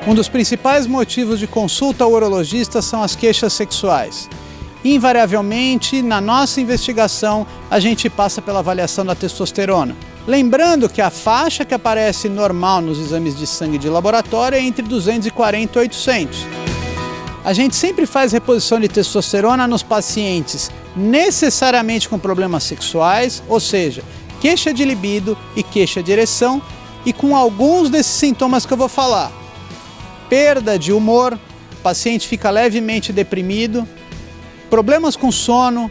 Um dos principais motivos de consulta ao urologista são as queixas sexuais. Invariavelmente, na nossa investigação, a gente passa pela avaliação da testosterona. Lembrando que a faixa que aparece normal nos exames de sangue de laboratório é entre 240 e 800. A gente sempre faz reposição de testosterona nos pacientes necessariamente com problemas sexuais, ou seja, queixa de libido e queixa de ereção, e com alguns desses sintomas que eu vou falar. Perda de humor, o paciente fica levemente deprimido, problemas com sono,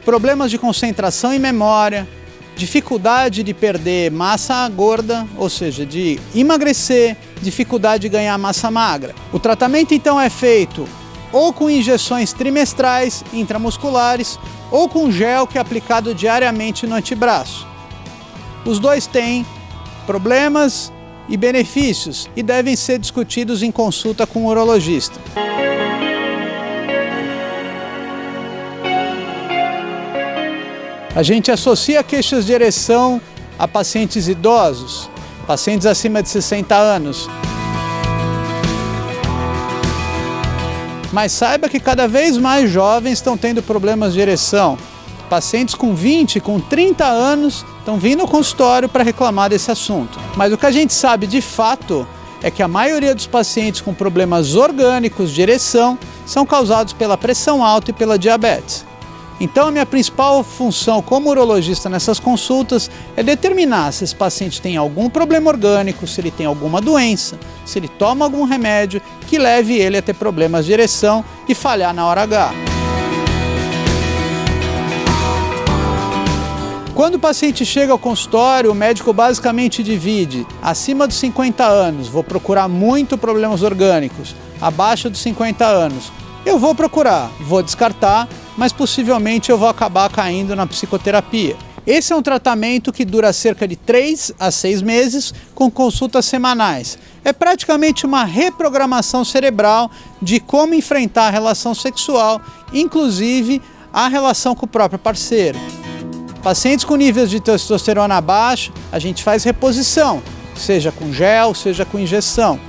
problemas de concentração e memória, dificuldade de perder massa gorda, ou seja, de emagrecer, dificuldade de ganhar massa magra. O tratamento então é feito ou com injeções trimestrais intramusculares ou com gel que é aplicado diariamente no antebraço. Os dois têm problemas e benefícios e devem ser discutidos em consulta com o urologista. A gente associa queixas de ereção a pacientes idosos, pacientes acima de 60 anos. Mas saiba que cada vez mais jovens estão tendo problemas de ereção. Pacientes com 20, com 30 anos estão vindo ao consultório para reclamar desse assunto. Mas o que a gente sabe de fato é que a maioria dos pacientes com problemas orgânicos de ereção são causados pela pressão alta e pela diabetes. Então a minha principal função como urologista nessas consultas é determinar se esse paciente tem algum problema orgânico, se ele tem alguma doença, se ele toma algum remédio que leve ele a ter problemas de ereção e falhar na hora H. Quando o paciente chega ao consultório, o médico basicamente divide acima dos 50 anos, vou procurar muito problemas orgânicos, abaixo dos 50 anos, eu vou procurar, vou descartar, mas possivelmente eu vou acabar caindo na psicoterapia. Esse é um tratamento que dura cerca de 3 a 6 meses com consultas semanais. É praticamente uma reprogramação cerebral de como enfrentar a relação sexual, inclusive a relação com o próprio parceiro. Pacientes com níveis de testosterona abaixo, a gente faz reposição, seja com gel, seja com injeção.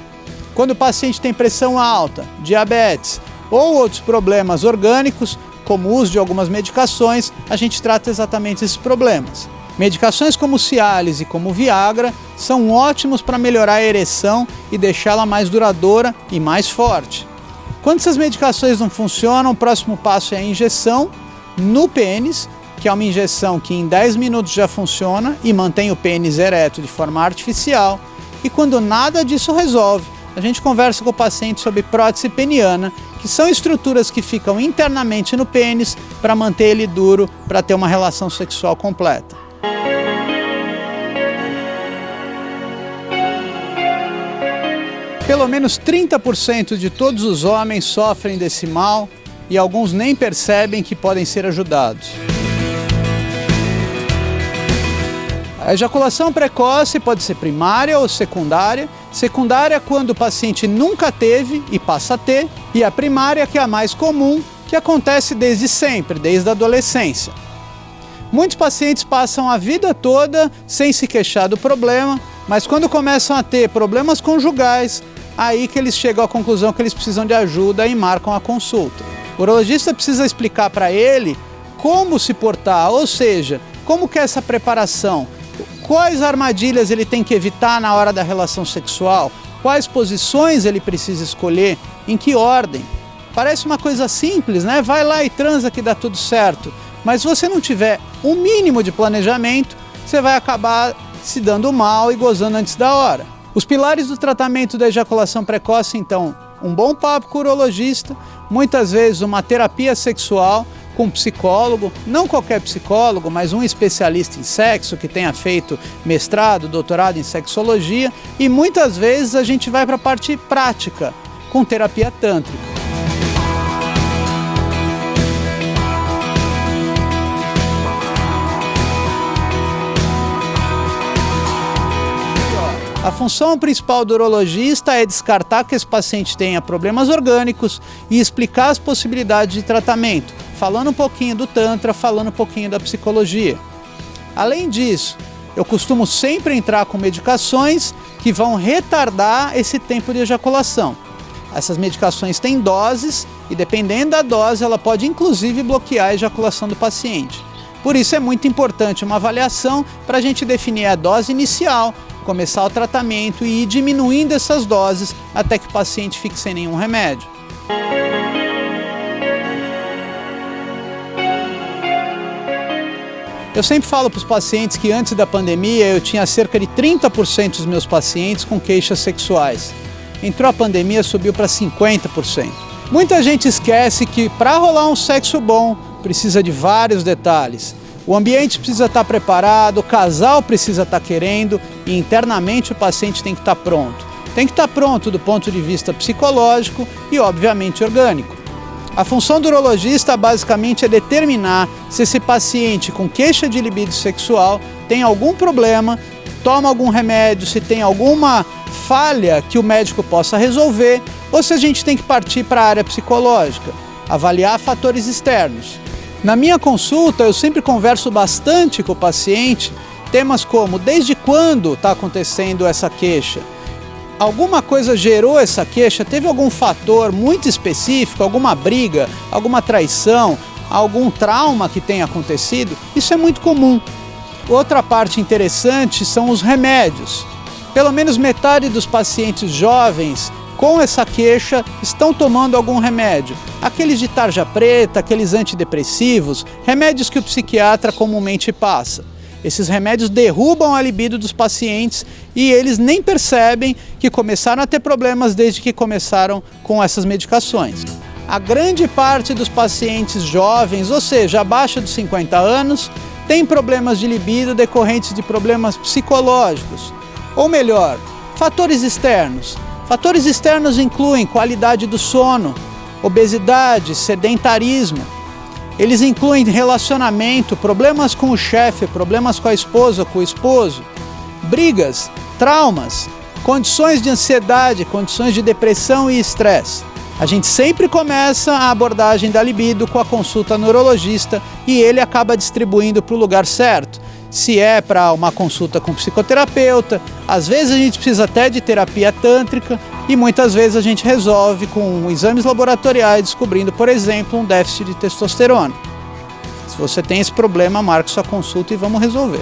Quando o paciente tem pressão alta, diabetes ou outros problemas orgânicos, como o uso de algumas medicações, a gente trata exatamente esses problemas. Medicações como Cialis e como Viagra são ótimos para melhorar a ereção e deixá-la mais duradoura e mais forte. Quando essas medicações não funcionam, o próximo passo é a injeção no pênis, que é uma injeção que em 10 minutos já funciona e mantém o pênis ereto de forma artificial. E quando nada disso resolve, a gente conversa com o paciente sobre prótese peniana, que são estruturas que ficam internamente no pênis para manter ele duro, para ter uma relação sexual completa. Pelo menos 30% de todos os homens sofrem desse mal e alguns nem percebem que podem ser ajudados. A ejaculação precoce pode ser primária ou secundária. Secundária quando o paciente nunca teve e passa a ter, e a primária que é a mais comum, que acontece desde sempre, desde a adolescência. Muitos pacientes passam a vida toda sem se queixar do problema, mas quando começam a ter problemas conjugais, aí que eles chegam à conclusão que eles precisam de ajuda e marcam a consulta. O urologista precisa explicar para ele como se portar, ou seja, como que é essa preparação. Quais armadilhas ele tem que evitar na hora da relação sexual? Quais posições ele precisa escolher? Em que ordem? Parece uma coisa simples, né? Vai lá e transa que dá tudo certo. Mas se você não tiver um mínimo de planejamento, você vai acabar se dando mal e gozando antes da hora. Os pilares do tratamento da ejaculação precoce, então, um bom papo com o urologista, muitas vezes uma terapia sexual, com um psicólogo, não qualquer psicólogo, mas um especialista em sexo que tenha feito mestrado, doutorado em sexologia, e muitas vezes a gente vai para a parte prática, com terapia tântrica. A função principal do urologista é descartar que esse paciente tenha problemas orgânicos e explicar as possibilidades de tratamento, falando um pouquinho do Tantra, falando um pouquinho da psicologia. Além disso, Eu costumo sempre entrar com medicações que vão retardar esse tempo de ejaculação. Essas medicações têm doses e, dependendo da dose, ela pode inclusive bloquear a ejaculação do paciente. Por isso é muito importante uma avaliação para a gente definir a dose inicial, começar o tratamento e ir diminuindo essas doses até que o paciente fique sem nenhum remédio. Eu sempre falo para os pacientes que antes da pandemia eu tinha cerca de 30% dos meus pacientes com queixas sexuais. Entrou a pandemia, subiu para 50%. Muita gente esquece que para rolar um sexo bom precisa de vários detalhes. O ambiente precisa estar preparado, o casal precisa estar querendo e internamente o paciente tem que estar pronto. Tem que estar pronto do ponto de vista psicológico e, obviamente, orgânico. A função do urologista basicamente é determinar se esse paciente com queixa de libido sexual tem algum problema, toma algum remédio, se tem alguma falha que o médico possa resolver ou se a gente tem que partir para a área psicológica, avaliar fatores externos. Na minha consulta eu sempre converso bastante com o paciente, temas como desde quando está acontecendo essa queixa? Alguma coisa gerou essa queixa? Teve algum fator muito específico, alguma briga, alguma traição, algum trauma que tenha acontecido? Isso é muito comum. Outra parte interessante são os remédios. Pelo menos metade dos pacientes jovens com essa queixa estão tomando algum remédio. Aqueles de tarja preta, aqueles antidepressivos, remédios que o psiquiatra comumente passa. Esses remédios derrubam a libido dos pacientes e eles nem percebem que começaram a ter problemas desde que começaram com essas medicações. A grande parte dos pacientes jovens, ou seja, abaixo dos 50 anos, tem problemas de libido decorrentes de problemas psicológicos. Ou melhor, fatores externos. Fatores externos incluem qualidade do sono, obesidade, sedentarismo. Eles incluem relacionamento, problemas com o chefe, problemas com a esposa, com o esposo, brigas, traumas, condições de ansiedade, condições de depressão e estresse. A gente sempre começa a abordagem da libido com a consulta no urologista e ele acaba distribuindo para o lugar certo. Se é para uma consulta com psicoterapeuta, às vezes a gente precisa até de terapia tântrica e muitas vezes a gente resolve com exames laboratoriais descobrindo, por exemplo, um déficit de testosterona. Se você tem esse problema, marque sua consulta e vamos resolver.